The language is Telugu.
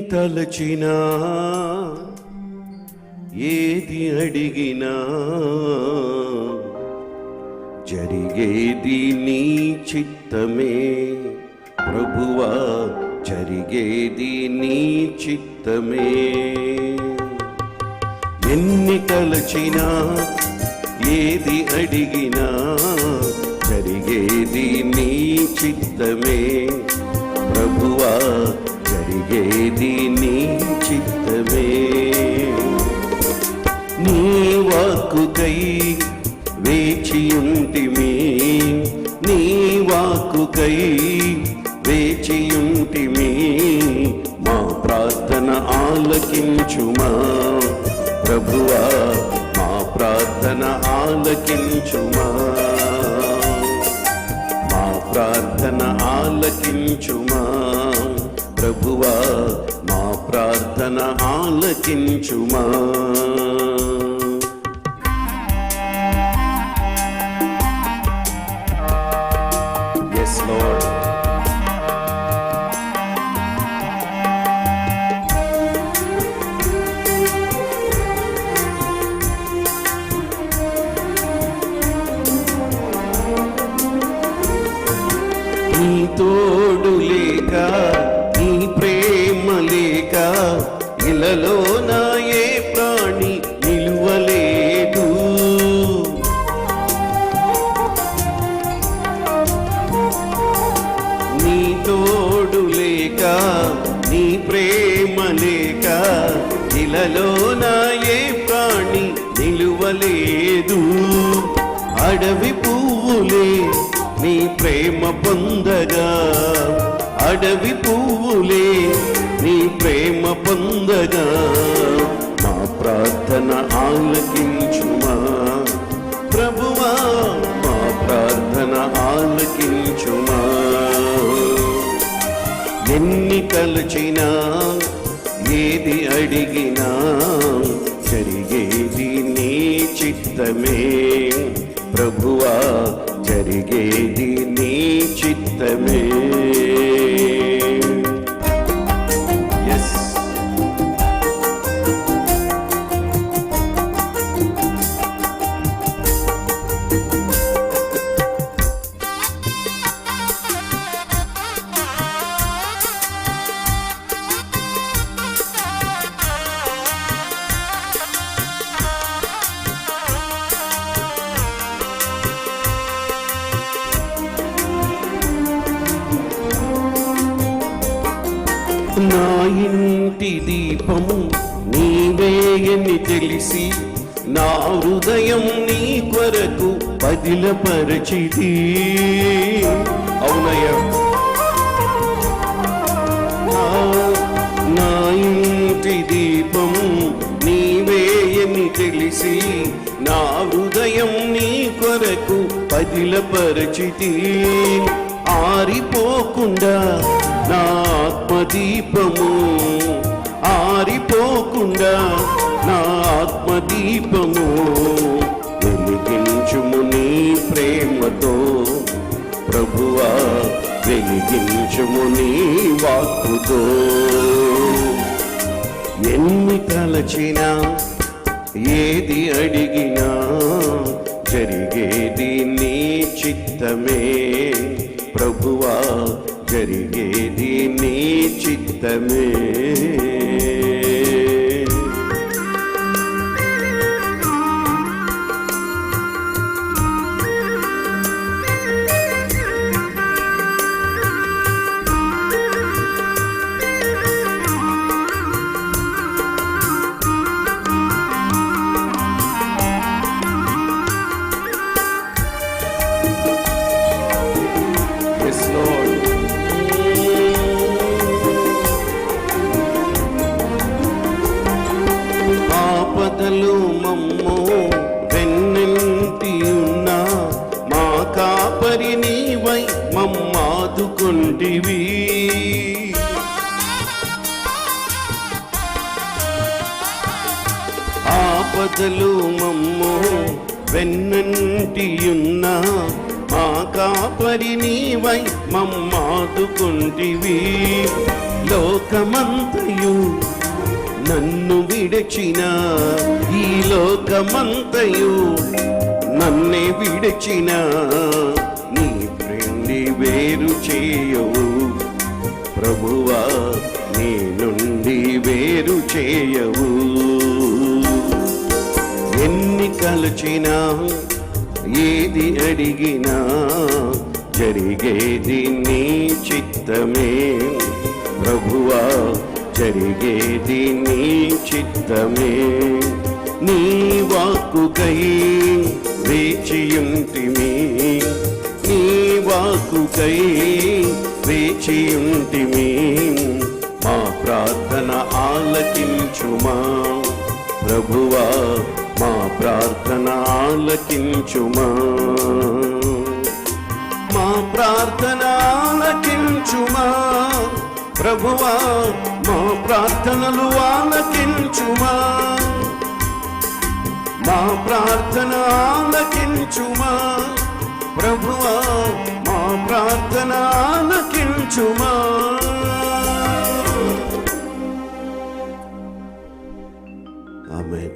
తలచినా ఏది అడిగినా జరిగేది నీ చిత్తమే ప్రభువా, జరిగేది నీ చిత్తమే. ఎన్ని తలచినా ఏది అడిగినా జరిగేది నీ చిత్తమే ప్రభువా, జరిగేది నీ చిత్తమే. నీ వాక్కుకై వేచియుంటిమి, నీ వాక్కుకై వేచియుంటిమి, మా ప్రార్థన ఆలకించుమా ప్రభువా, మా ప్రార్థన ఆలకించుమా, మా ప్రార్థన ఆలకించుమా ప్రభువా, మా ప్రార్థన ఆలకించుమా. Yes, Lord. నీ తోడు లేక, నీ ప్రేమ లేక ఇలలో నా ఏ ప్రాణి నిలువలేదు. నీ తోడు లేక, నీ ప్రేమ లేక ఇలలో నా ఏ ప్రాణి నిలువలేదు. అడవి పువ్వులే నీ ప్రేమ పొందగా, అడవి పువ్వులే నీ ప్రేమ పొందగా, మా ప్రార్థన ఆలకించుమా ప్రభువా, మా ప్రార్థన ఆలకించుమా. ఎన్ని తలచినా ఏది అడిగినా జరిగేది నీ చిత్తమే ప్రభువా, జరిగేది నీ చిత్తమే. Yes. నా ఇంటి దీపము నీవేయని తెలిసి, నా హృదయం నీ కొరకు పదిలపరచితి. అవునయ్యా, నా ఇంటి దీపము నీవేయని తెలిసి, నా హృదయం నీ కొరకు పదిలపరచితి. ఆరిపోకుండా నా ఆత్మదీపము, ఆరిపోకుండా నా ఆత్మదీపము వెలిగించుము నీ ప్రేమతో ప్రభువా, వెలిగించుము నీ వాక్కుతో. ఎన్ని తలచినా ఏది అడిగినా జరిగేది నీ చిత్తమే ప్రభువా, జరిగేది నీ చిత్తమే. Yes, Lord. ఆపదలు మమ్ము వెన్నంటి ఉన్నా, మా కాపరి నీవై మమ్మాదుకొంటివి. ఆపదలు మమ్ము వెన్నంటి ఉన్నా, మా కాపరి నీవై మమ్మాదుకొంటివి. లోకమంతయు అంతయు నన్ను విడచిన ఈ లోకమంతయు నన్నే విడచిన నీ ప్రేండి వేరు చేయవు ప్రభువా నీ నుండి వేరు చేయవు. ఎన్ని కలచినా ఏది అడిగినా జరిగేది నీ చిత్తమే ప్రభువా జరిగేది నీ చిత్తమే. నీ వాక్కుకై వేచియుంటిమి నీ వాక్కుకై వేచియుంటిమి మా ప్రార్థన ఆలకించుమా ప్రభువా మా ప్రార్థన ఆలకించుమా మా ప్రార్థన ఆలకించుమా ప్రభువా మా ప్రార్థనలు ఆలకించుమా మా ప్రార్థన ఆలకించుమా ప్రభువా మా ప్రార్థన ఆలకించుమా. ఆమేన్.